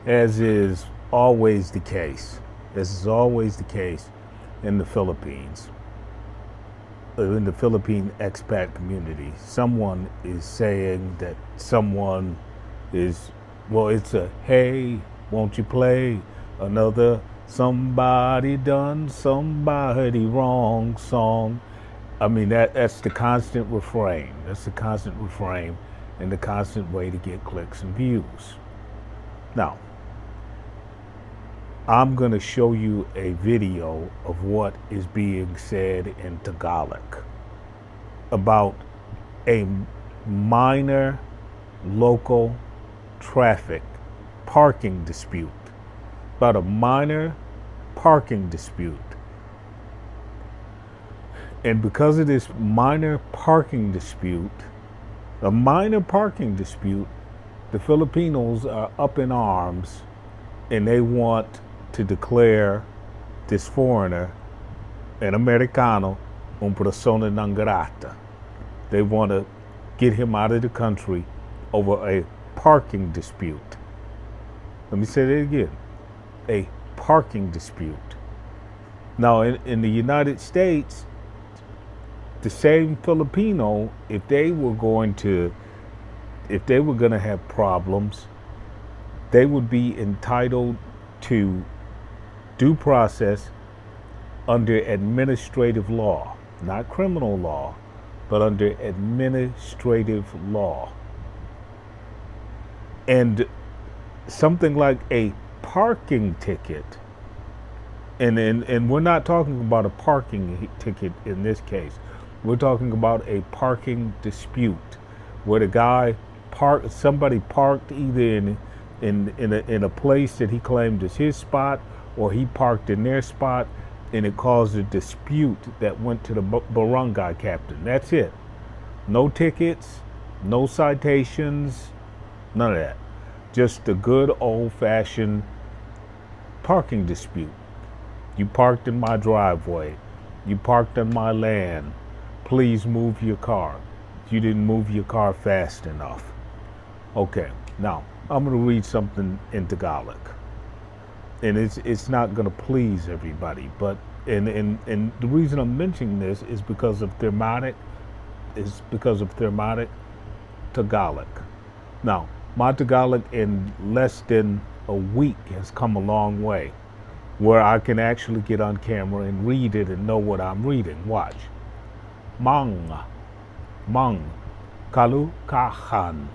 as is always the case, as is always the case in the Philippines, in the Philippine expat community, someone is saying that someone is, well, it's a, hey, won't you play another somebody done somebody wrong song? I mean, that's the constant refrain. That's the constant refrain and the constant way to get clicks and views. Now, I'm going to show you a video of what is being said in Tagalog about a minor local traffic parking dispute. About a minor parking dispute. And because of this minor parking dispute, the Filipinos are up in arms and they want to declare this foreigner, an Americano, un persona non grata. They want to get him out of the country over a parking dispute. Let me say that again. A parking dispute. Now, in the United States, the same Filipino, if they were going to have problems, they would be entitled to due process under administrative law, not criminal law, but under administrative law. And something like a parking ticket, and we're not talking about a parking ticket in this case. We're talking about a parking dispute where the guy somebody parked either in a place that he claimed is his spot, or he parked in their spot, and it caused a dispute that went to the barangay captain. That's it. No tickets, no citations, none of that. Just a good old-fashioned parking dispute. You parked in my driveway. You parked on my land. Please move your car. You didn't move your car fast enough. Okay, now I'm going to read something in Tagalog. And it's not going to please everybody, but and the reason I'm mentioning this is because of Thermatic Tagalog. Now, my Tagalog in less than a week has come a long way, where I can actually get on camera and read it and know what I'm reading. Watch. Mang kalukahan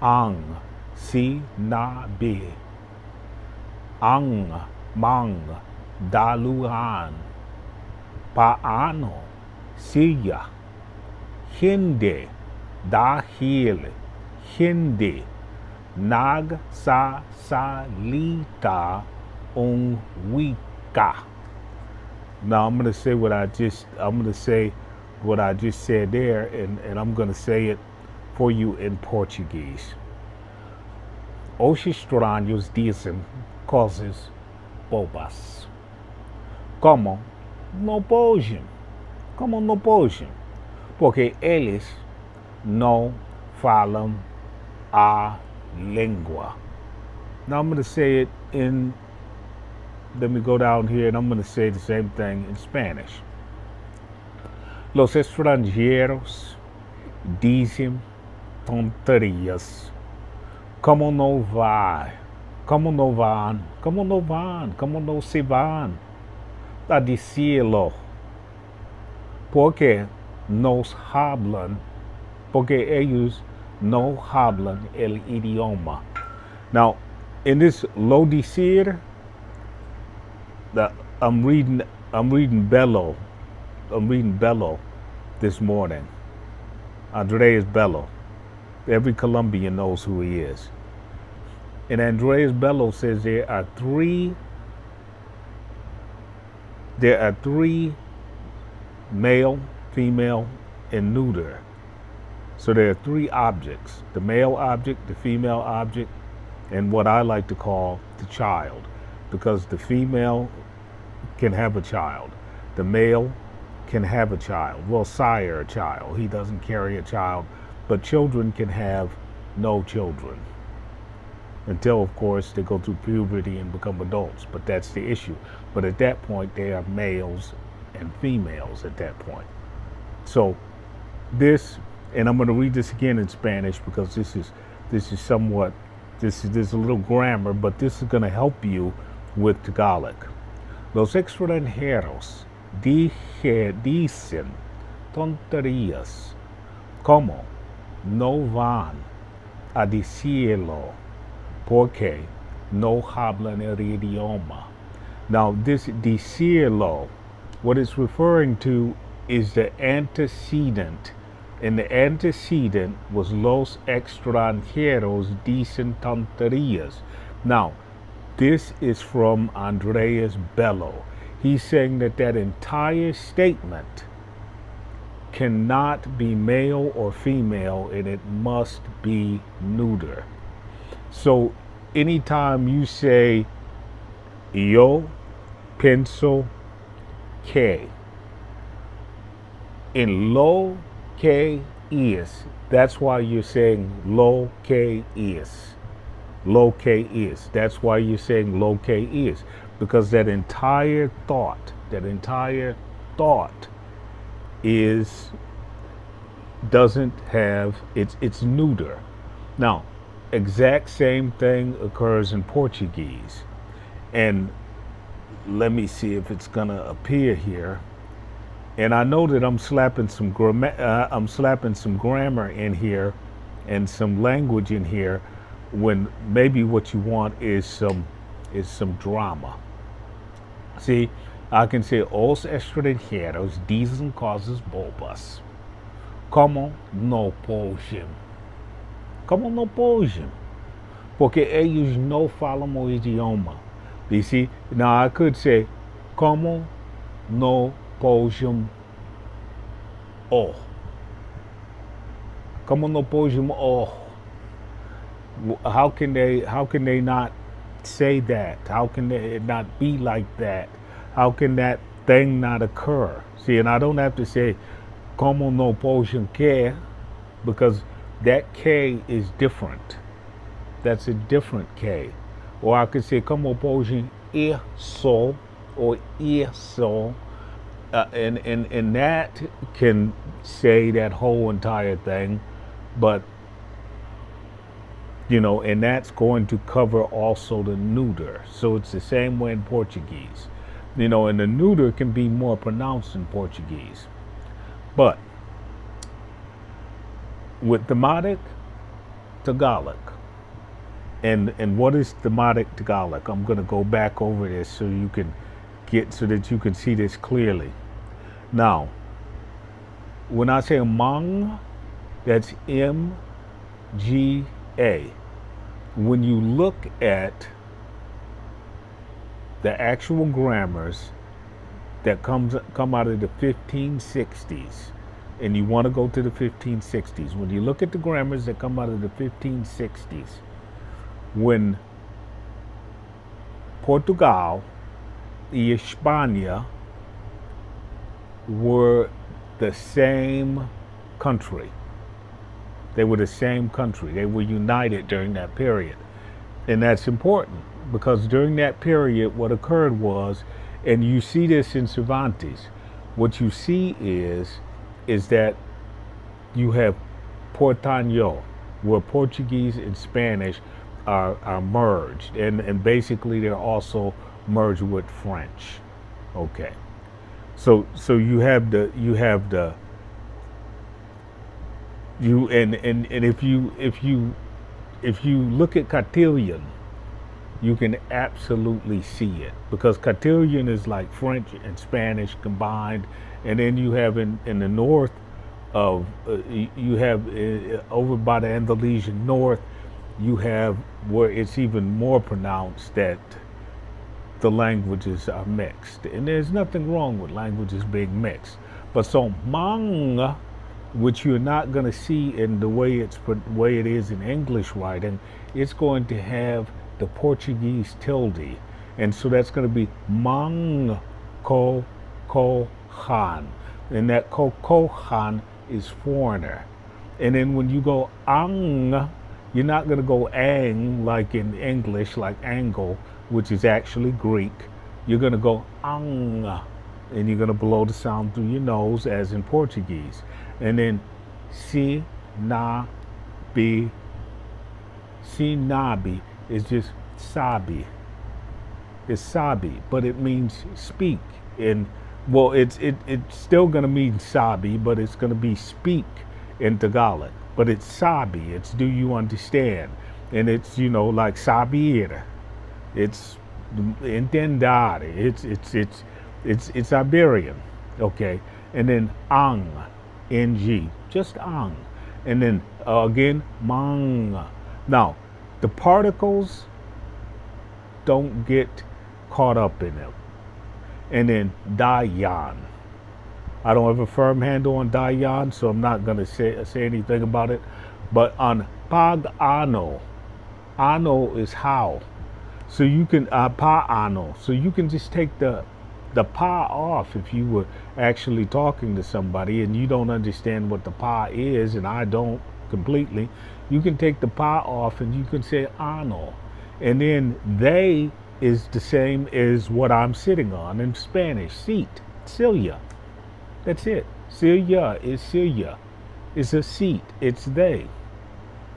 ang sinabi ang daluhan paano siya hindi dahil hindi nagsasalita ang wika. Now I'm going to say what I just said there, and I'm going to say it for you in Portuguese. Os estranhos dizem coisas bobas. Como não podem? Como não podem? Porque eles não falam a língua. Now I'm going to say it in, let me go down here and I'm going to say the same thing in Spanish. Los extranjeros dizem tonterias. Como não vai? Como não van? Como não van? Como não se van? A decirlo. Porque nos hablan. Porque ellos no hablan el idioma. Now, in this lo decir, I'm reading Bello. I'm reading Bello this morning. Andres Bello. Every Colombian knows who he is. And Andres Bello says there are three male, female, and neuter. So there are three objects: the male object, the female object, and what I like to call the child, because the female can have a child, the male can have a child, will sire a child. He doesn't carry a child, but children can have no children. until, of course, they go through puberty and become adults. But that's the issue. But at that point, they are males and females at that point. So this, and I'm going to read this again in Spanish because this is somewhat, this is a little grammar, but this is going to help you with Tagalog. Los extranjeros dicen tonterías como no van a decirlo porque no hablan el idioma. Now, this decirlo, what it's referring to is the antecedent. And the antecedent was los extranjeros dicen tonterías. Now, this is from Andreas Bello. He's saying that entire statement cannot be male or female, and it must be neuter. So anytime you say yo pienso que, in lo que es, that's why you're saying lo que es. Lo que es. That's why you're saying lo que es. Because that entire thought is, doesn't have, it's neuter. Now, exact same thing occurs in Portuguese. And let me see if it's gonna appear here. And I know that I'm slapping some grammar in here and some language in here, when maybe what you want is some drama. See, I can say os extranjeros dicen cosas bobas. Como no podem? Como não podem? Porque eles não falam o idioma. You see? Now I could say como no podem o. Como no podem o. How can they not say that? How can it not be like that? How can that thing not occur? See, and I don't have to say como no podem que, because that K is different. That's a different K. Or I could say como podem isso or isso, and that can say that whole entire thing, but and that's going to cover also the neuter. So it's the same way in Portuguese. And the neuter can be more pronounced in Portuguese. But with Demotic Tagalog, and what is Demotic Tagalog? I'm going to go back over this so that you can see this clearly. Now, when I say mang, that's M-G-A. When you look at the actual grammars that come out of the 1560s, and you want to go to the 1560s, when you look at the grammars that come out of the 1560s, when Portugal and España were the same country. They were the same country. They were united during that period. And that's important because during that period, what occurred was, and you see this in Cervantes, what you see is that you have Portanho, where Portuguese and Spanish are merged. And basically they're also merged with French. Okay. So you have the and if you look at Castilian, you can absolutely see it, because Castilian is like French and Spanish combined, and then you have in the north of you have over by the Andalusian north, you have where it's even more pronounced that the languages are mixed, and there's nothing wrong with languages being mixed. But so mang, which you're not going to see in the way it is in English writing, it's going to have the Portuguese tilde, and so that's going to be mang ko han, and that ko han is foreigner. And then when you go ang, You're not going to go ang like in English, like angle, which is actually Greek. You're going to go ang, and you're going to blow the sound through your nose as in Portuguese. And then si, na, bi. Si, na, bi is just sabi. It's sabi, but it means speak. And well, it's still going to mean sabi, but it's going to be speak in Tagalog. But it's sabi. It's do you understand? And it's, you know, like saber. It's entendar. It's Iberian. Okay. And then ang, ng, just ang. And then again, mang. Now, the particles don't get caught up in them. And then dayan. I don't have a firm handle on dayan, so I'm not going to say anything about it. But on pag-ano, ano is how. So you can, pa-ano. So you can just take the pa off if you were actually talking to somebody and you don't understand what the pa is, and I don't completely. You can take the pa off and you can say ano. And then they is the same as what I'm sitting on in Spanish, seat, silla. That's it. Silla is silla. It's a seat. It's they.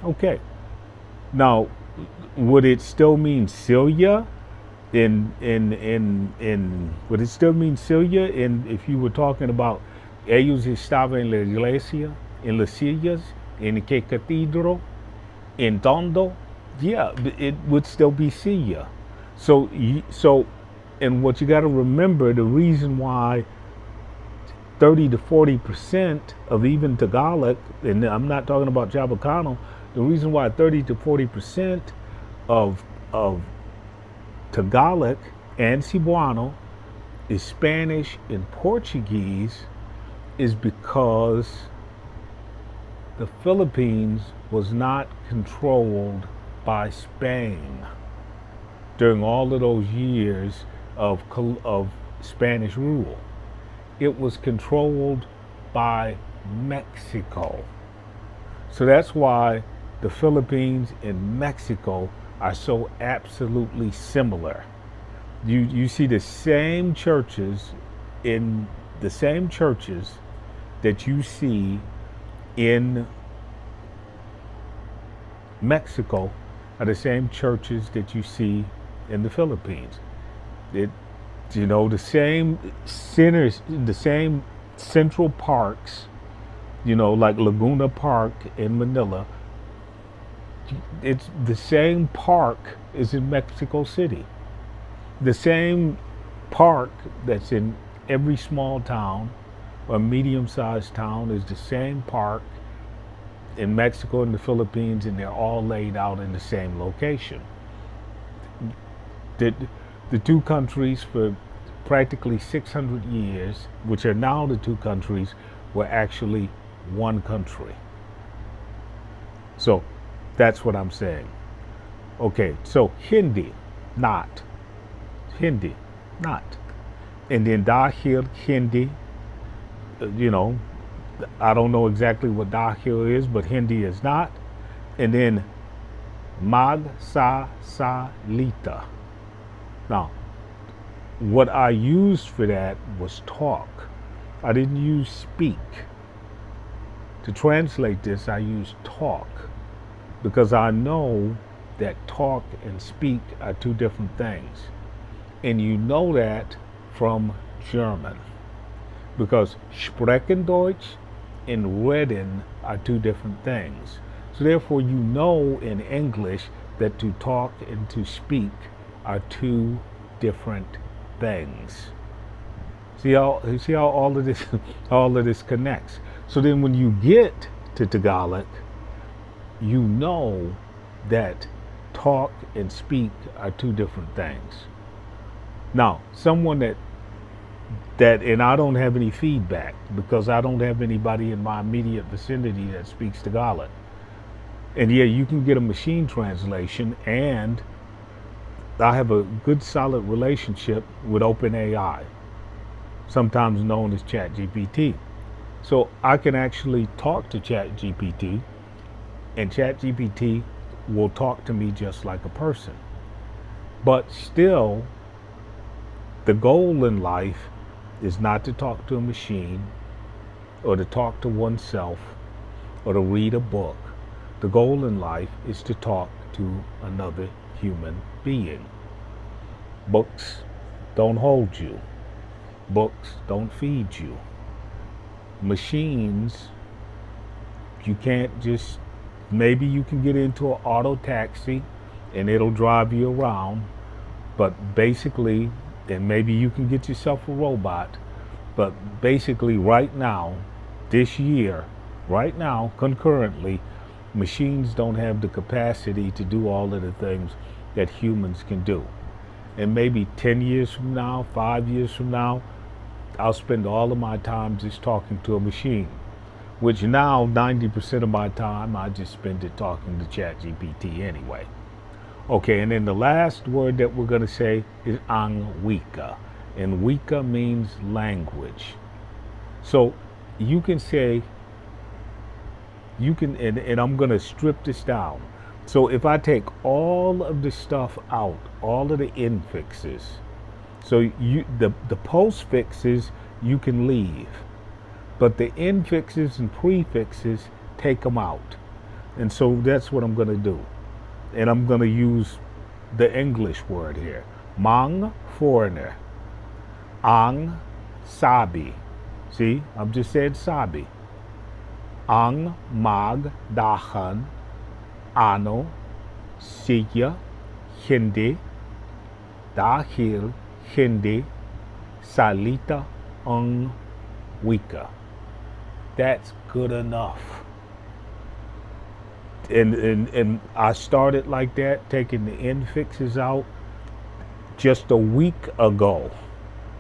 Okay. Now, would it still mean Celia? Would it still mean Celia? If you were talking about ellos estaban en la iglesia, en las sillas, en que catedral, en tondo, yeah, it would still be Celia. So, and what you got to remember, the reason why 30 to 40% of even Tagalog, and I'm not talking about Chabacano, the reason why 30 to 40% of Tagalog and Cebuano is Spanish and Portuguese is because the Philippines was not controlled by Spain during all of those years of Spanish rule. It was controlled by Mexico. So that's why the Philippines and Mexico are so absolutely similar. You see the same churches that you see in Mexico are the same churches that you see in the Philippines. The same centers, the same central parks, like Laguna Park in Manila. It's the same park as in Mexico City. The same park that's in every small town or medium-sized town is the same park in Mexico and the Philippines, and they're all laid out in the same location. The two countries for practically 600 years, which are now the two countries, were actually one country. So that's what I'm saying. Okay, so Hindi, not. Hindi, not. And then Dahil Hindi, I don't know exactly what Dahil is, but Hindi is not. And then Magsasalita. Now, what I used for that was talk. I didn't use speak. To translate this, I used talk because I know that talk and speak are two different things. And you know that from German because sprechen Deutsch and reden are two different things. So therefore you know in English that to talk and to speak are two different things. See how all of this connects. So then when you get to Tagalog, you know that talk and speak are two different things. Now, someone that and I don't have any feedback because I don't have anybody in my immediate vicinity that speaks Tagalog. And yeah, you can get a machine translation, and I have a good solid relationship with OpenAI, sometimes known as ChatGPT. So I can actually talk to ChatGPT, and ChatGPT will talk to me just like a person. But still, the goal in life is not to talk to a machine or to talk to oneself or to read a book. The goal in life is to talk to another human being. Books don't hold you. Books don't feed you. Machines, you can't just, maybe you can get into an auto taxi and it'll drive you around, but basically, and maybe you can get yourself a robot, but basically right now, this year, right now, concurrently, machines don't have the capacity to do all of the things that humans can do. And maybe 10 years from now, 5 years from now, I'll spend all of my time just talking to a machine, which now 90% of my time I just spend it talking to ChatGPT anyway. Okay, and then the last word that we're going to say is Angwika. And Wika means language. So you can say, you can, and I'm going to strip this down. So if I take all of the stuff out, all of the infixes, so the postfixes you can leave, but the infixes and prefixes, take them out. And so that's what I'm going to do. And I'm going to use the English word here. Mang, foreigner. Ang, sabi. See, I've just said sabi. Ang, mag, dahan. Ano, siya, hindi. Dahil, hindi. Salita, ang wika. That's good enough. And I started like that, taking the infixes out just a week ago.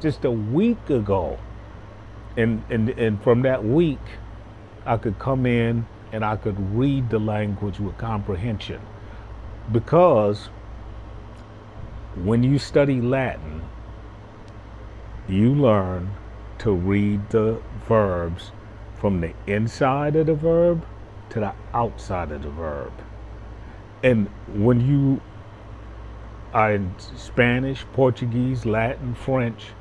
Just a week ago. And from that week, I could come in and I could read the language with comprehension. Because when you study Latin, you learn to read the verbs from the inside of the verb to the outside of the verb. And when you are in Spanish, Portuguese, Latin, French,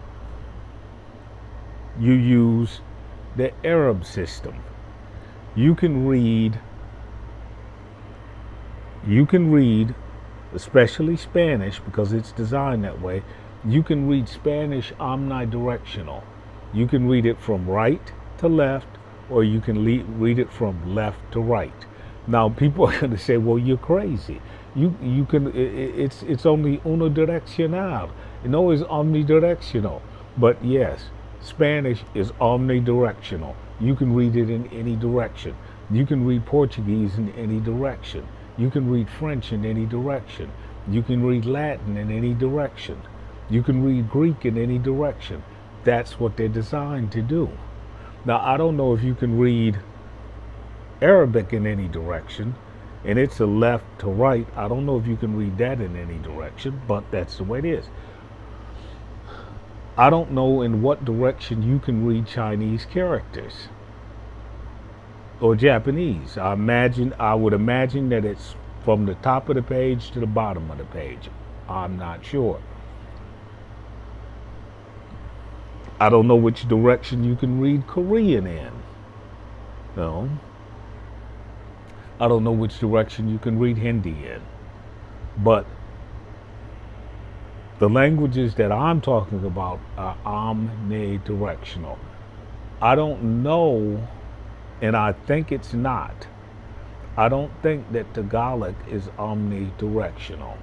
you use the Arab system. You can read, especially Spanish, because it's designed that way, you can read Spanish omnidirectional. You can read it from right to left, or you can read it from left to right. Now, people are going to say, "Well, you're crazy. You can. It's only unidireccional. No, it's omnidirectional." But yes, Spanish is omnidirectional. You can read it in any direction. You can read Portuguese in any direction. You can read French in any direction. You can read Latin in any direction. You can read Greek in any direction. That's what they're designed to do. Now, I don't know if you can read Arabic in any direction, and it's a left to right. I don't know if you can read that in any direction, but that's the way it is. I don't know in what direction you can read Chinese characters or Japanese. I would imagine that it's from the top of the page to the bottom of the page. I'm not sure. I don't know which direction you can read Korean in. No. I don't know which direction you can read Hindi in. But the languages that I'm talking about are omnidirectional. I don't know, and I think it's not. I don't think that Tagalog is omnidirectional.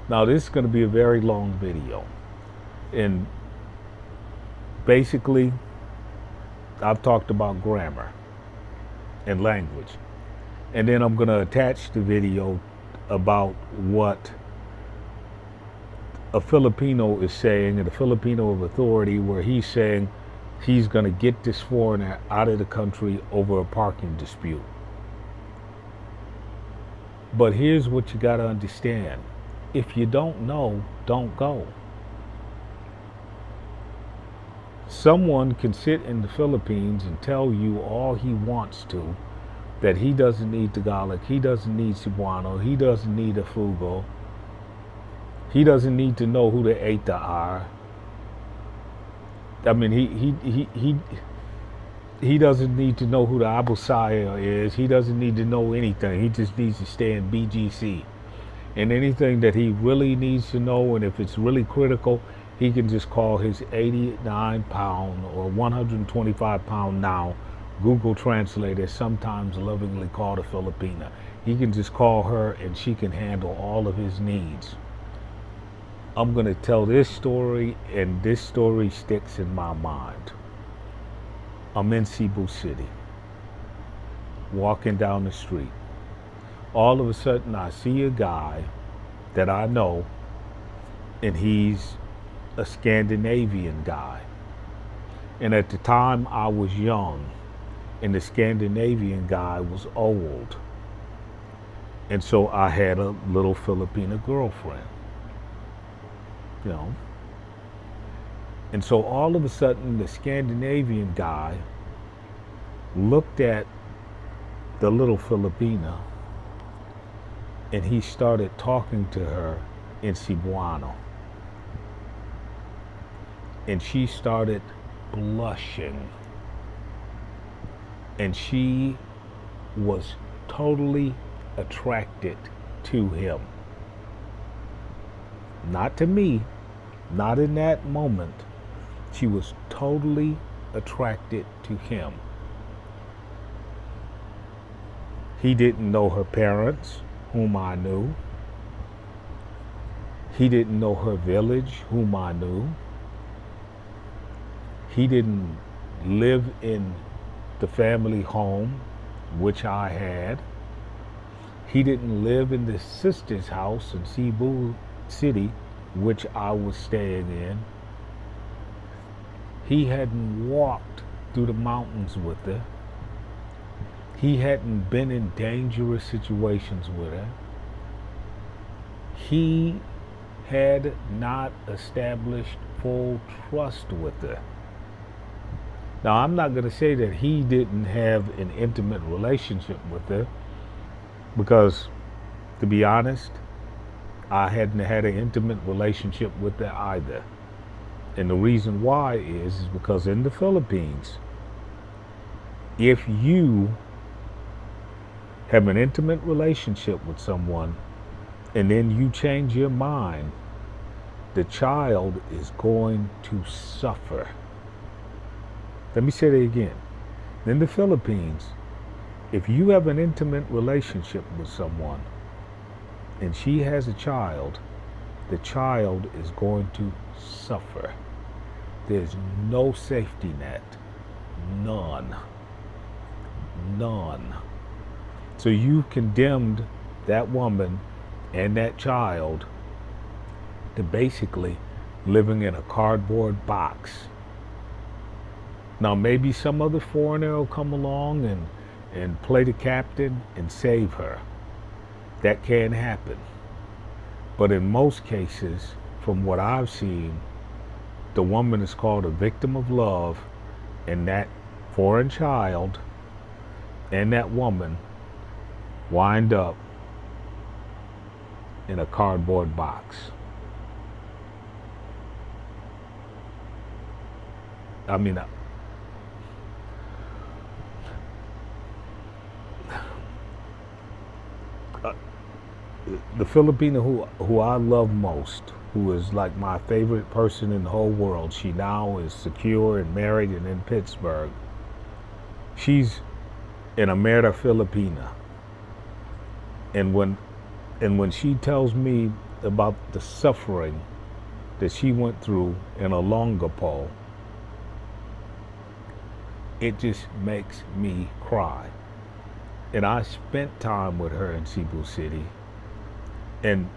Now, this is going to be a very long video. And basically, I've talked about grammar and language. And then I'm going to attach the video about what a Filipino is saying, and a Filipino of authority, where he's saying he's going to get this foreigner out of the country over a parking dispute. But here's what you got to understand. If you don't know, don't go. Someone can sit in the Philippines and tell you all he wants to that he doesn't need the garlic, he doesn't need Cebuano, he doesn't need a fugo, he doesn't need to know who the Eta are. I mean, he doesn't need to know who the Abusaya is. He doesn't need to know anything. He just needs to stay in BGC. And anything that he really needs to know, and if it's really critical, he can just call his 89-pound or 125-pound now Google Translator, sometimes lovingly called a Filipina. He can just call her and she can handle all of his needs. I'm going to tell this story, and this story sticks in my mind. I'm in Cebu City, walking down the street. All of a sudden, I see a guy that I know, and he's a Scandinavian guy. And at the time, I was young, and the Scandinavian guy was old. And so I had a little Filipina girlfriend, you know. And so all of a sudden, the Scandinavian guy looked at the little Filipina, and he started talking to her in Cebuano. And she started blushing. And she was totally attracted to him. Not to me, not in that moment. She was totally attracted to him. He didn't know her parents, whom I knew. He didn't know her village, whom I knew. He didn't live in the family home, which I had. He didn't live in the sister's house in Cebu City, which I was staying in. He hadn't walked through the mountains with her. He hadn't been in dangerous situations with her. He had not established full trust with her. Now, I'm not going to say that he didn't have an intimate relationship with her, because, to be honest, I hadn't had an intimate relationship with her either. And the reason why is because in the Philippines, if you have an intimate relationship with someone and then you change your mind, the child is going to suffer. Let me say that again. In the Philippines, if you have an intimate relationship with someone and she has a child, the child is going to suffer. There's no safety net. None. None. So you condemned that woman and that child to basically living in a cardboard box. Now maybe some other foreigner will come along and play the captain and save her. That can happen. But in most cases, from what I've seen, the woman is called a victim of love, and that foreign child and that woman wind up in a cardboard box. I mean, the Filipina who I love most, who is like my favorite person in the whole world, she now is secure and married and in Pittsburgh. She's an Amera Filipina. And when she tells me about the suffering that she went through in Olongapo, it just makes me cry. And I spent time with her in Cebu City. And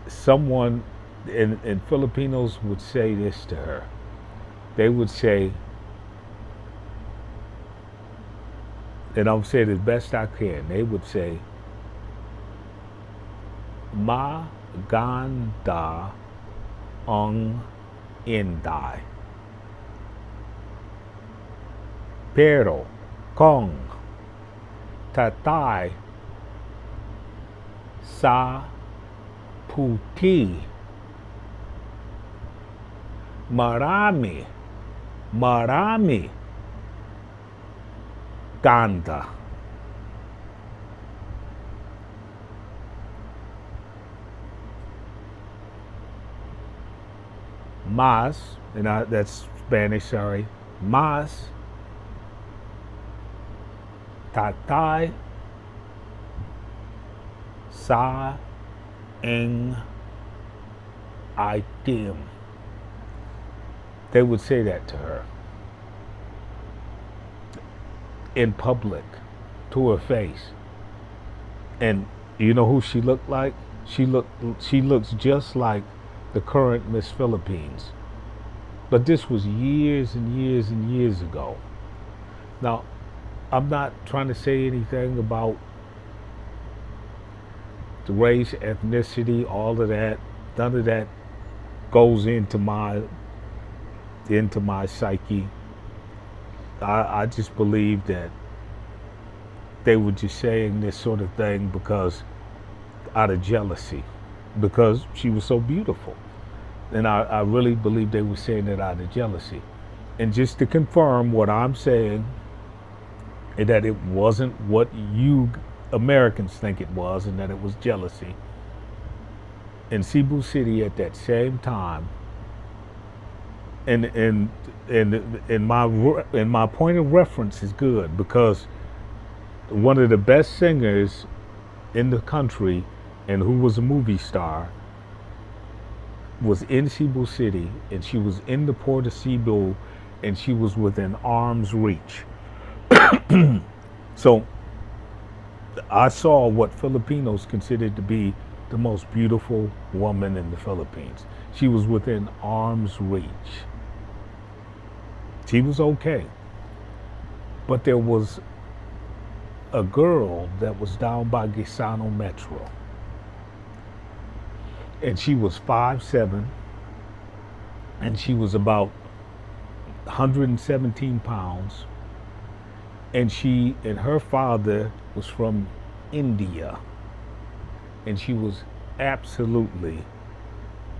someone, and Filipinos would say this to her. They would say, and I'll say it as best I can, they would say, maganda ang Inday. Pero kung Tatay Sa Puti Marami Ganda. Mas, and that's Spanish, sorry. Mas Tatay Sa Eng Itim. They would say that to her in public, to her face. And you know who she looked like? She looks just like the current Miss Philippines. But this was years and years and years ago. Now, I'm not trying to say anything about the race, ethnicity, all of that. None of that goes into my psyche. I just believe that they were just saying this sort of thing because out of jealousy, because she was so beautiful. And I really believe they were saying it out of jealousy. And just to confirm what I'm saying, and that it wasn't what you Americans think it was, and that it was jealousy. In Cebu City at that same time, and my point of reference is good because one of the best singers in the country and who was a movie star was in Cebu City, and she was in the port of Cebu, and she was within arm's reach. So I saw what Filipinos considered to be the most beautiful woman in the Philippines. She was within arm's reach. She was okay. But there was a girl that was down by Gisano Metro. And she was 5'7", and she was about 117 pounds. And her father was from India. And she was absolutely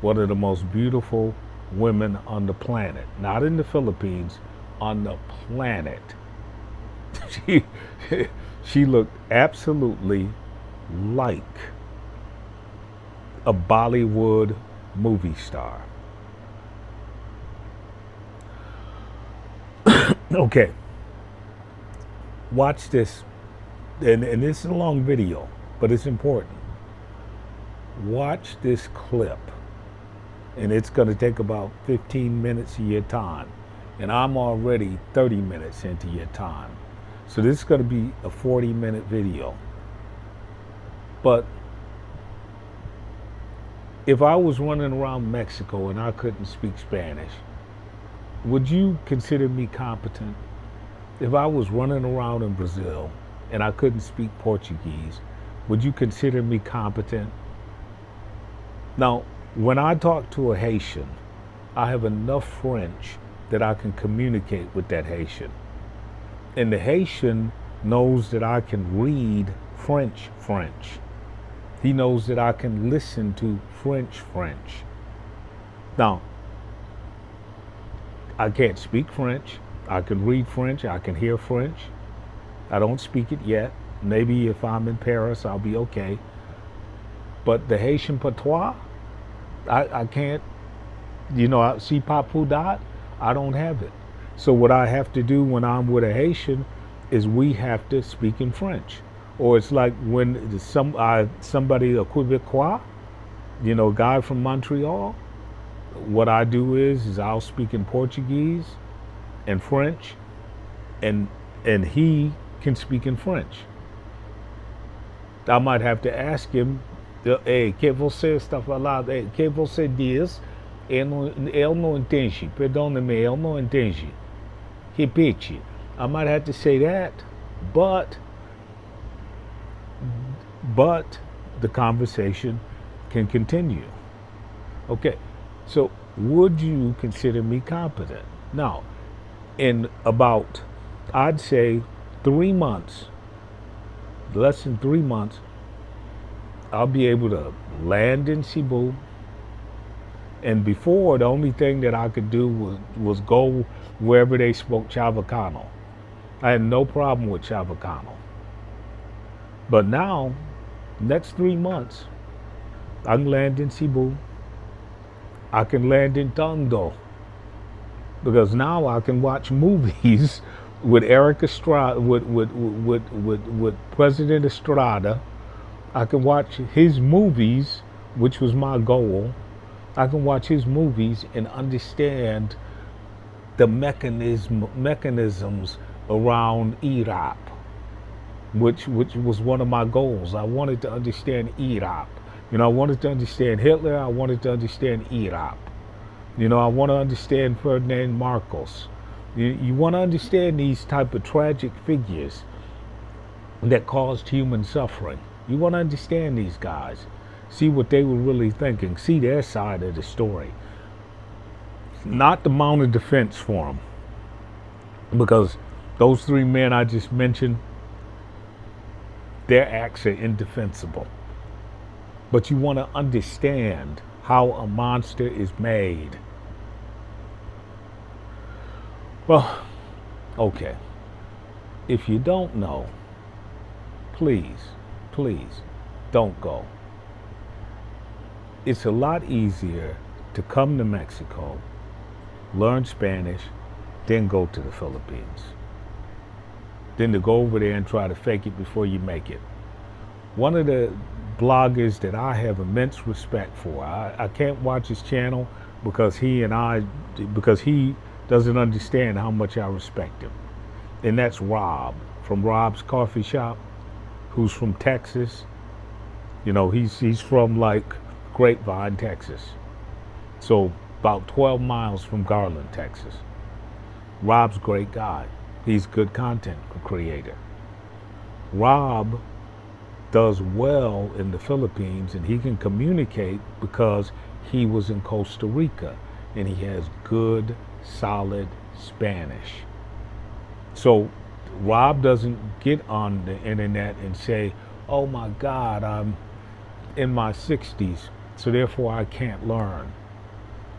one of the most beautiful women on the planet. Not in the Philippines, on the planet. She looked absolutely like a Bollywood movie star. Okay. Watch this. And this is a long video, but it's important. Watch this clip. And it's going to take about 15 minutes of your time. And I'm already 30 minutes into your time. So this is going to be a 40-minute video. But if I was running around Mexico and I couldn't speak Spanish, would you consider me competent? If I was running around in Brazil and I couldn't speak Portuguese, would you consider me competent? Now, when I talk to a Haitian, I have enough French that I can communicate with that Haitian. And the Haitian knows that I can read French. He knows that I can listen to French. Now, I can't speak French. I can read French. I can hear French. I don't speak it yet. Maybe if I'm in Paris, I'll be okay. But the Haitian patois, I can't, si papu dat, I don't have it. So what I have to do when I'm with a Haitian is we have to speak in French. Or it's like when somebody, a Quebecois, a guy from Montreal, what I do is I'll speak in Portuguese and French, and he can speak in French. I might have to ask him, hey, que você está falando? Hey, que você diz? Ele não entende. Perdona-me, ele não entende. Repete. I might have to say that, but the conversation can continue. Okay, so would you consider me competent? Now, in about, I'd say 3 months, less than 3 months, I'll be able to land in Cebu. And before, the only thing that I could do was go wherever they spoke Chavacano. I had no problem with Chavacano. But now, next 3 months, I can land in Cebu. I can land in Tondo. Because now I can watch movies with Eric Estrada, with President Estrada. I can watch his movies, which was my goal. I can watch his movies and understand the mechanisms around Iraq, which was one of my goals. I wanted to understand Iraq. I wanted to understand Hitler. I wanted to understand Iraq. I want to understand Ferdinand Marcos. You want to understand these type of tragic figures that caused human suffering. You want to understand these guys. See what they were really thinking. See their side of the story. Not the mounted defense for them. Because those 3 men I just mentioned, their acts are indefensible. But you want to understand how a monster is made. Well, okay. If you don't know, please don't go. It's a lot easier to come to Mexico, learn Spanish, then go to the Philippines, than to go over there and try to fake it before you make it. One of the bloggers that I have immense respect for, I can't watch his channel because he doesn't understand how much I respect him. And that's Rob from Rob's Coffee Shop, who's from Texas. He's from like Grapevine, Texas. So about 12 miles from Garland, Texas. Rob's a great guy. He's a good content creator. Rob does well in the Philippines, and he can communicate because he was in Costa Rica and he has good, solid Spanish. So Rob doesn't get on the internet and say, oh my God, I'm in my 60s, so therefore I can't learn.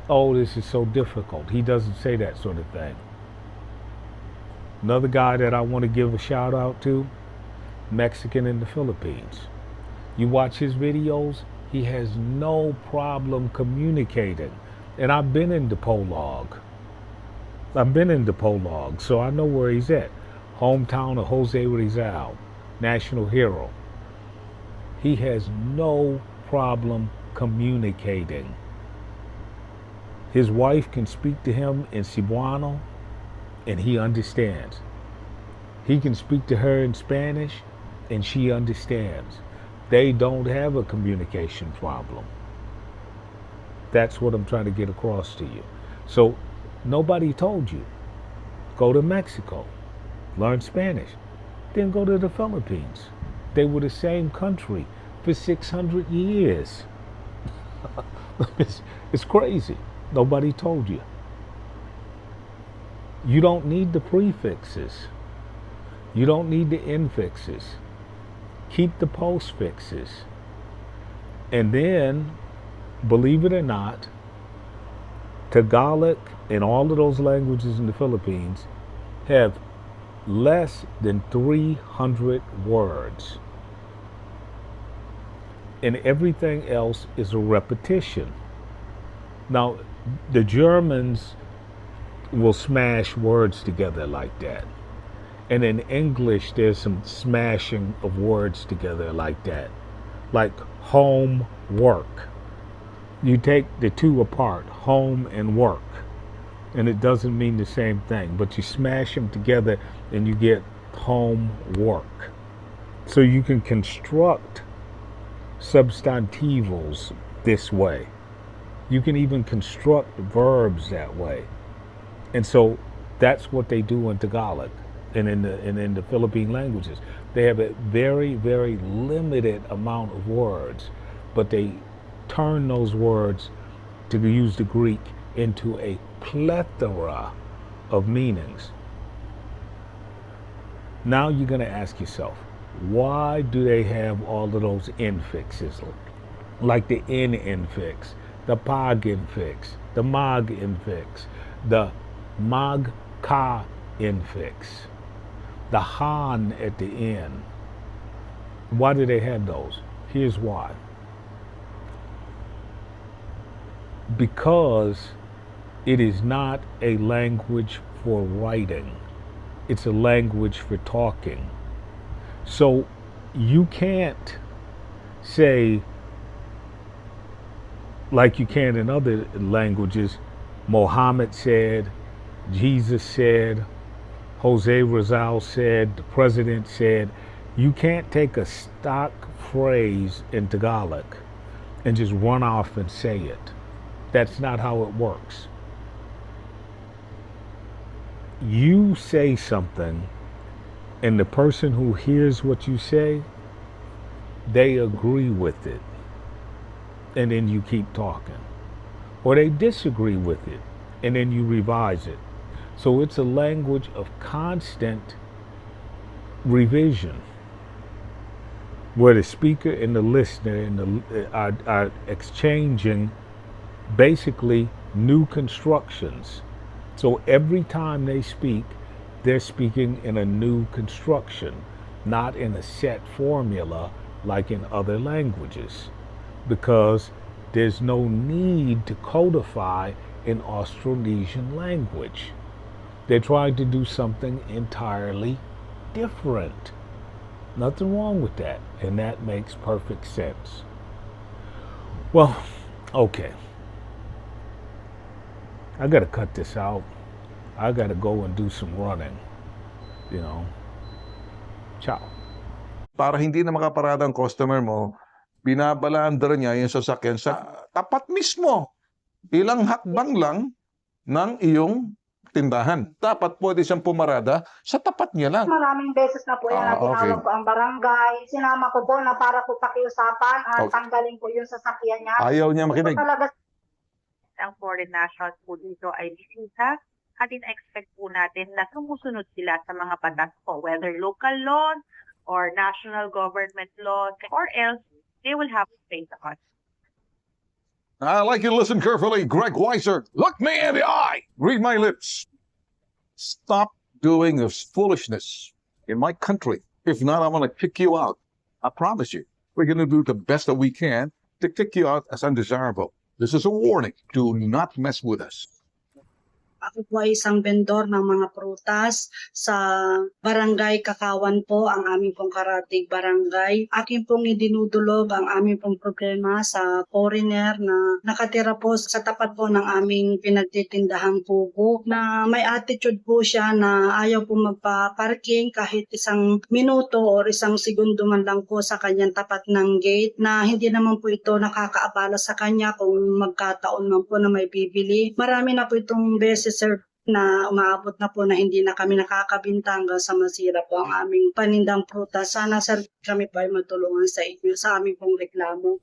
Oh, this is so difficult. He doesn't say that sort of thing. Another guy that I want to give a shout out to, Mexican in the Philippines. You watch his videos, he has no problem communicating. And I've been in Dipolog, so I know where he's at. Hometown of Jose Rizal, national hero. He has no problem communicating. His wife can speak to him in Cebuano, and he understands. He can speak to her in Spanish, and she understands. They don't have a communication problem. That's what I'm trying to get across to you. So nobody told you, go to Mexico, learn Spanish, then go to the Philippines. They were the same country for 600 years. It's crazy. Nobody told you. You don't need the prefixes. You don't need the infixes. Keep the postfixes. And then, believe it or not, Tagalog and all of those languages in the Philippines have less than 300 words. And everything else is a repetition. Now, the Germans will smash words together like that. And in English, there's some smashing of words together like that. Like home, work. You take the two apart, home and work, and it doesn't mean the same thing, but you smash them together and you get home, work. So you can construct substantivals this way. You can even construct verbs that way. And so that's what they do in Tagalog and in the Philippine languages. They have a very, very limited amount of words, but they turn those words, to use the Greek, into a plethora of meanings. Now you're going to ask yourself, Why do they have all of those infixes? Like the N infix, the POG infix, the MOG infix, the MOG Ka infix, the Han at the end. Why do they have those? Here's why. Because it is not a language for writing, it's a language for talking. So you can't say, like you can in other languages, Mohammed said, Jesus said, Jose Rizal said, the president said. You can't take a stock phrase in Tagalog and just run off and say it. That's not how it works. You say something, and the person who hears what you say, they agree with it. And then you keep talking. Or they disagree with it, and then you revise it. So it's a language of constant revision, where the speaker and the listener are exchanging basically new constructions. So every time they speak, they're speaking in a new construction, not in a set formula like in other languages, because there's no need to codify an Austronesian language. They're trying to do something entirely different. Nothing wrong with that, and that makes perfect sense. Well, okay. I gotta cut this out. I gotta go and do some running. Ciao. Para hindi na makaparada ang customer mo, binabalandar niya yung sasakyan sa tapat mismo. Ilang hakbang lang ng iyong tindahan. Dapat pwede siyang pumarada sa tapat niya lang. Maraming beses na po yan na tinawag ko ang barangay. Sinama ko po na para po pakiusapan at tanggalin po yung sasakyan niya. Ayaw niya makinig. Ang foreign nationals po dito ay bisita at in-expect po natin na sumusunod sila sa mga batas po, whether local laws or national government laws, or else they will have to face the cost. I'd like you to listen carefully, Greg Weiser. Look me in the eye. Read my lips. Stop doing this foolishness in my country. If not, I'm going to kick you out. I promise you. We're going to do the best that we can to kick you out as undesirable. This is a warning. Do not mess with us. Ako po ay isang vendor ng mga prutas sa Barangay Kakawan po, ang aming pong karatig barangay. Akin pong idinudulog ang aming pong problema sa foreigner na nakatira po sa tapat po ng aming pinagtitindahang pugo, na may attitude po siya na ayaw po magpa-parking kahit isang minuto o isang segundo man lang po sa kanyang tapat ng gate, na hindi naman po ito nakakaabala sa kanya kung magkataon man po na may bibili. Marami na po itong beses, sir, na umaabot na po na hindi na kami nakakabinta hanggang sa masira po ang aming panindang prutas. Sana, sir, kami po ay matulungan sa inyo sa aming pong reklamo.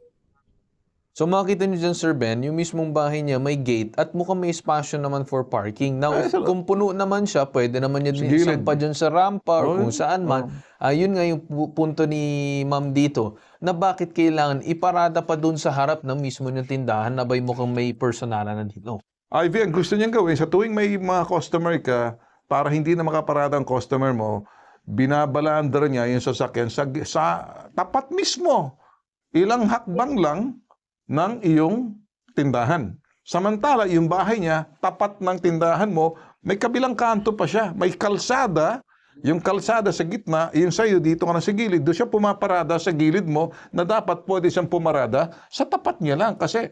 So makita niyo dyan, Sir Ben, yung mismong bahay niya may gate at mukhang may espasyo naman for parking. Now, kung puno naman siya, pwede naman niya din isampa dyan sa rampa or kung saan man. Yun nga yung punto ni Ma'am dito, na bakit kailangan iparada pa dun sa harap ng mismo niyang tindahan na ba'y mukhang may personalan na dito. Ivy, ang gusto niyang gawin, sa tuwing may mga customer ka, para hindi na makaparada ang customer mo, binabalandar niya yung sasakyan sa tapat mismo. Ilang hakbang lang ng iyong tindahan. Samantala, yung bahay niya, tapat ng tindahan mo, may kabilang kanto pa siya. May kalsada, yung kalsada sa gitna, yung sa'yo dito ka na sa gilid, doon siya pumaparada sa gilid mo na dapat pwede siyang pumarada sa tapat niya lang. Kasi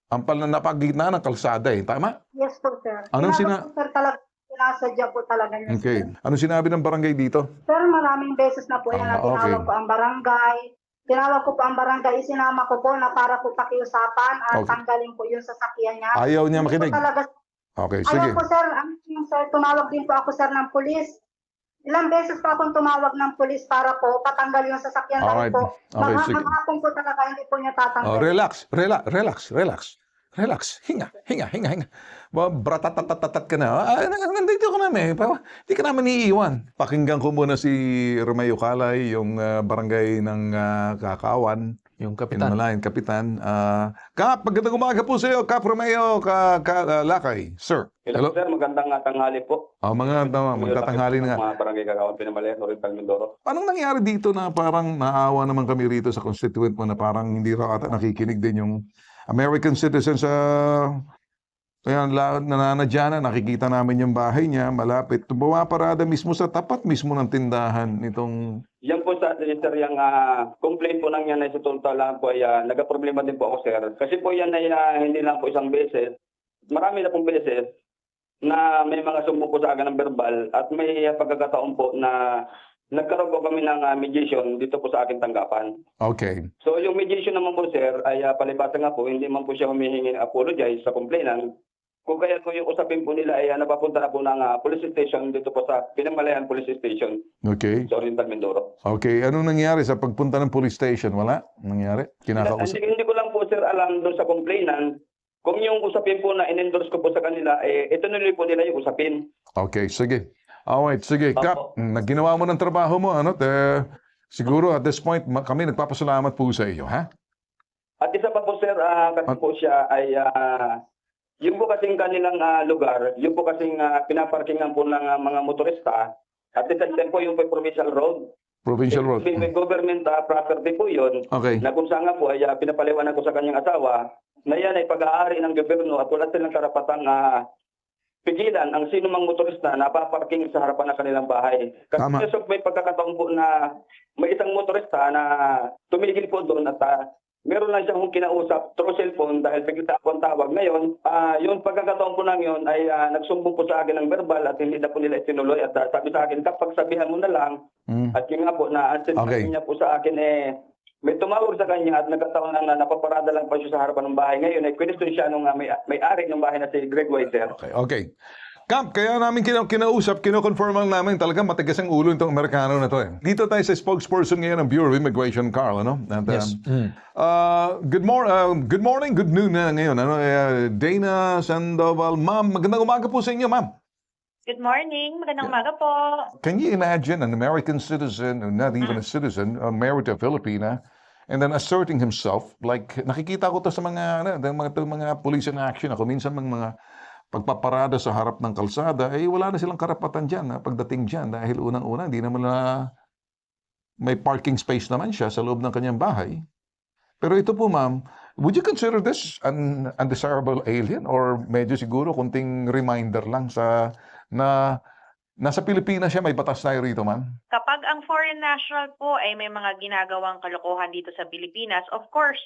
ang napagitna ng kalsada tama? Yes po, sir. Anong Sir, talaga, sinasadya po talaga niya. Okay. Anong sinabi ng barangay dito? Sir, maraming beses na po yan na tinawag ko ang barangay. Tinawag ko po ang barangay, isinama ko po na para po pakiusapan at tanggalin po yung sasakyan niya. Ayaw niya makinig. Okay, sige. Ayaw po, sir. Sir, tumawag din po ako, sir, ng pulis. Ilang beses po akong tumawag ng pulis para po patanggal yung sasakyan dahil po. Okay, sige. Maghapon po talaga hindi po niya tatanggal. Relax. Relax. Hinga. Bratatatatat ka na. Nandito ka namin. Hindi ka namin iiwan. Pakinggan ko muna si Romeo Calay, yung barangay ng Kakawan. Yung kapitan. Pinamalayan, kapitan. Kap, magandang umaga po sa iyo, Kap Romeo Lakay. Sir. Hello, sir. Magandang tanghali po. Magtatanghali na nga. Mga barangay Kakawan, Pinamalayan, Oriental Mindoro. Anong nangyari dito na parang naawa naman kami rito sa constituent mo na parang hindi raw ata nakikinig din yung American citizens sa nananadya na, nakikita namin yung bahay niya, malapit. Bumaparada mismo sa tapat mismo ng tindahan nitong... Yan po sa atin, sir, yung complaint po nang yan ay sa total lang po ay nagka-problema din po ako, sir. Kasi po yan ay hindi lang po isang beses. Marami na pong beses na may mga sumbong po sa akin ng verbal at may pagkakataon po na nagkaroon po kami ng mediation dito po sa aking tanggapan. Okay. So yung mediation naman po, sir, ay palibasa nga po, hindi man po siya humihingi ng apologize sa complainant. Kung kaya po yung usapin po nila ay napapunta na po ng police station dito po sa Pinamalayan Police Station Okay. sa Oriental Mindoro. Okay. Anong nangyari sa pagpunta ng police station? Wala? Nangyari? Kinakausap? Hindi ko lang po, sir, alam doon sa complainant. Kung yung usapin po na in-endorse ko po sa kanila, ito nuloy po nila yung usapin. Okay. Sige. Alright. Sige. Kap, ginawa mo ng trabaho mo. Siguro at this point, kami nagpapasalamat po sa iyo. Ha? At isa pa po, sir, kasi po siya ay... yung po kasing kanilang lugar, yung po kasing pinaparkingan po ng mga motorista, at the same time po yung provincial road. Provincial road. May government property po yun, Okay. na kung saan nga po ay pinapaliwanag ko sa kanyang asawa, na yan ay pag-aari ng gobyerno at wala silang karapatang pigilan ang sino mang motorista na paparking sa harapan ng kanilang bahay. Kasi Tama. may pagkakataon po na may isang motorista na tumigil po doon at meron lang siyang kinausap through cellphone dahil bigla po ang tawag. Ngayon, yung pagkakataon po lang yun ay nagsumbong po sa akin ng verbal at hindi na po nila itinuloy. At sabi sa akin, kapag sabihan mo na lang, at yun nga po na ang Okay. niya po sa akin may tumawag sa kanya at nagkataon na napaparada lang pa siya sa harapan ng bahay. Ngayon, question siya nung may-ari ng bahay na si Greg White, sir. Okay. Kap, kaya namin kinausap, kinoconfirm lang namin talagang matigas ang ulo itong Amerikano na to eh. Dito tayo sa spokesperson ngayon ng Bureau of Immigration, Carl, ano? And, Yes. good morning, good noon na ngayon. Dana Sandoval, ma'am, magandang umaga po sa inyo, ma'am. Good morning. Magandang umaga po. Can you imagine an American citizen, or not even a citizen, married to a Filipina, and then asserting himself, like, nakikita ko to sa mga police in action, ako minsan mga pagpaparada sa harap ng kalsada, wala na silang karapatan dyan, pagdating dyan, dahil unang-una, hindi naman may parking space naman siya sa loob ng kanyang bahay. Pero ito po, ma'am, would you consider this an undesirable alien or medyo siguro kunting reminder lang na nasa Pilipinas siya, may batas tayo rito, ma'am? Kapag ang foreign national po ay may mga ginagawang kalokohan dito sa Pilipinas, of course,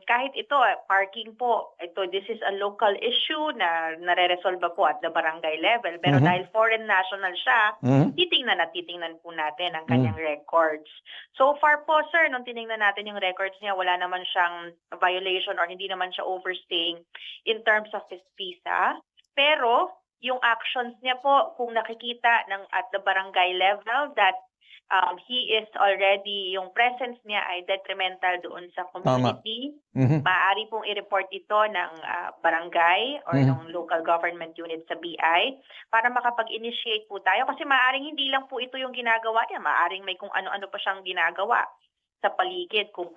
kahit ito, parking po, this is a local issue na nare-resolve po at the barangay level. Pero dahil foreign national siya, titingnan po natin ang kanyang records. So far po, sir, nung tinignan natin yung records niya, wala naman siyang violation or hindi naman siya overstaying in terms of his visa. Pero yung actions niya po, kung nakikita at the barangay level that he is already, yung presence niya ay detrimental doon sa community, maaari pong i-report ito ng barangay or ng local government unit sa BI para makapag-initiate po tayo. Kasi maaaring hindi lang po ito yung ginagawa niya, maaaring may kung ano-ano pa siyang ginagawa sa paligid kung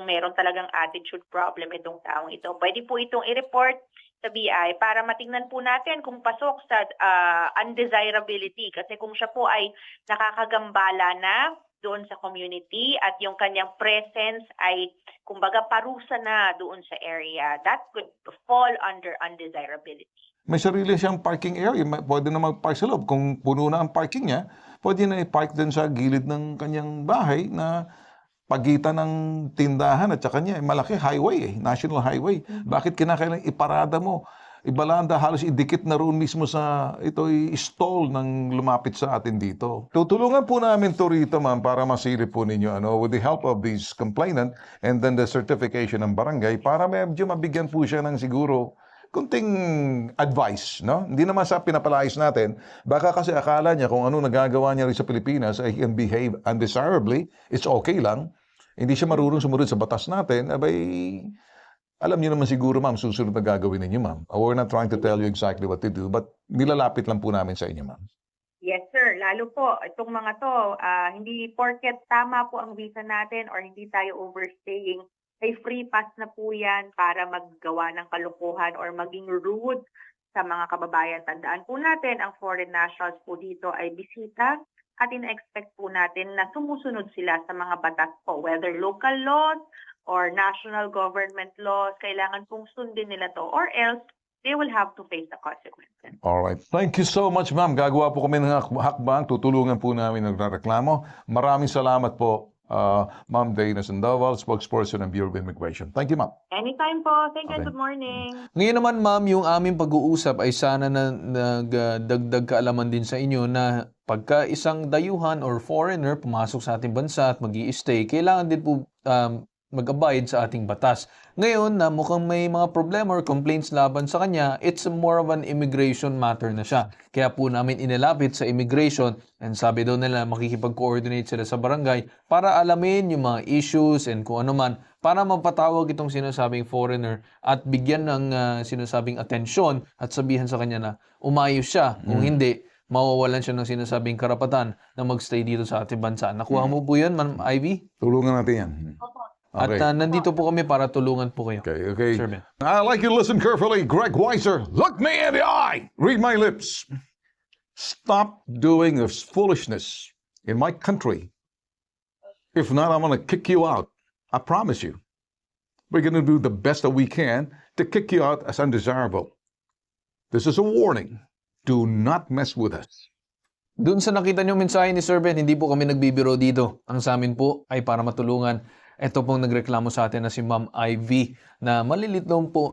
meron talagang attitude problem itong taong ito. Pwede po itong i-report sa BI para matingnan po natin kung pasok sa undesirability. Kasi kung siya po ay nakakagambala na doon sa community at yung kanyang presence ay kumbaga parusa na doon sa area, that could fall under undesirability. May sarili siyang parking area. Pwede na mag-park sa loob. Kung puno na ang parking niya, pwede na i-park din sa gilid ng kanyang bahay na pagitan ng tindahan at saka niya, malaki highway national highway. Bakit kinakailangan iparada mo? Ibalanda, halos idikit na roon mismo sa i-stall ng lumapit sa atin dito. Tutulungan po namin to rito, ma'am, para masilip po ninyo with the help of these complainant and then the certification ng barangay para medyo mabigyan po siya ng siguro kunting advice, no? Hindi naman sa pinapalayas natin. Baka kasi akala niya kung ano nagagawa niya rin sa Pilipinas ay can behave undesirably, it's okay lang. Hindi siya marunong sumunod sa batas natin, abay, Alam niyo naman siguro, ma'am, susunod na gagawin ninyo, ma'am. We're not trying to tell you exactly what to do, but nilalapit lang po namin sa inyo, ma'am. Yes, sir. Lalo po, itong mga to, hindi porket tama po ang visa natin or hindi tayo overstaying, ay free pass na po yan para maggawa ng kalukuhan or maging rude sa mga kababayan. Tandaan po natin, ang foreign nationals po dito ay bisita at ina-expect po natin na sumusunod sila sa mga batas po, whether local laws or national government laws, kailangan pong sundin nila to or else they will have to face the consequences. Alright. Thank you so much, ma'am. Gagawa po kami ng hakbang. Tutulungan po namin nagreklamo. Maraming salamat po, Ma'am Dana Sandoval, spokesperson ng Bureau of Immigration. Thank you, ma'am. Anytime po. Thank you. Okay. Good morning. Ngayon naman, ma'am, yung aming pag-uusap ay sana na nagdagdag kaalaman din sa inyo na pagka isang dayuhan or foreigner pumasok sa ating bansa at mag-i-stay, kailangan din po mag-abide sa ating batas. Ngayon na mukhang may mga problema or complaints laban sa kanya, it's more of an immigration matter na siya. Kaya po namin inilapit sa immigration and sabi daw nila makikipag-coordinate sila sa barangay para alamin yung mga issues and kung ano man para mapatawag itong sinasabing foreigner at bigyan ng sinasabing atensyon at sabihan sa kanya na umayos siya. Kung hindi, mawawalan siya ng sinasabing karapatan na magstay dito sa ating bansa. Nakuha mo po yun, Ma'am Ivy? Tulungan natin yan. At nandito po kami para tulungan po kayo. Okay. Sir Ben. I'd like you to listen carefully. Greg Weiser, look me in the eye. Read my lips. Stop doing this foolishness in my country. If not, I'm going to kick you out. I promise you. We're going to do the best that we can to kick you out as undesirable. This is a warning. Do not mess with us. Doon sa nakita niyo mensahe ni Sir Ben, hindi po kami nagbibiro dito. Ang sa amin po ay para matulungan. Ito pong nagreklamo sa atin na si Ma'am Ivy na malilit daw po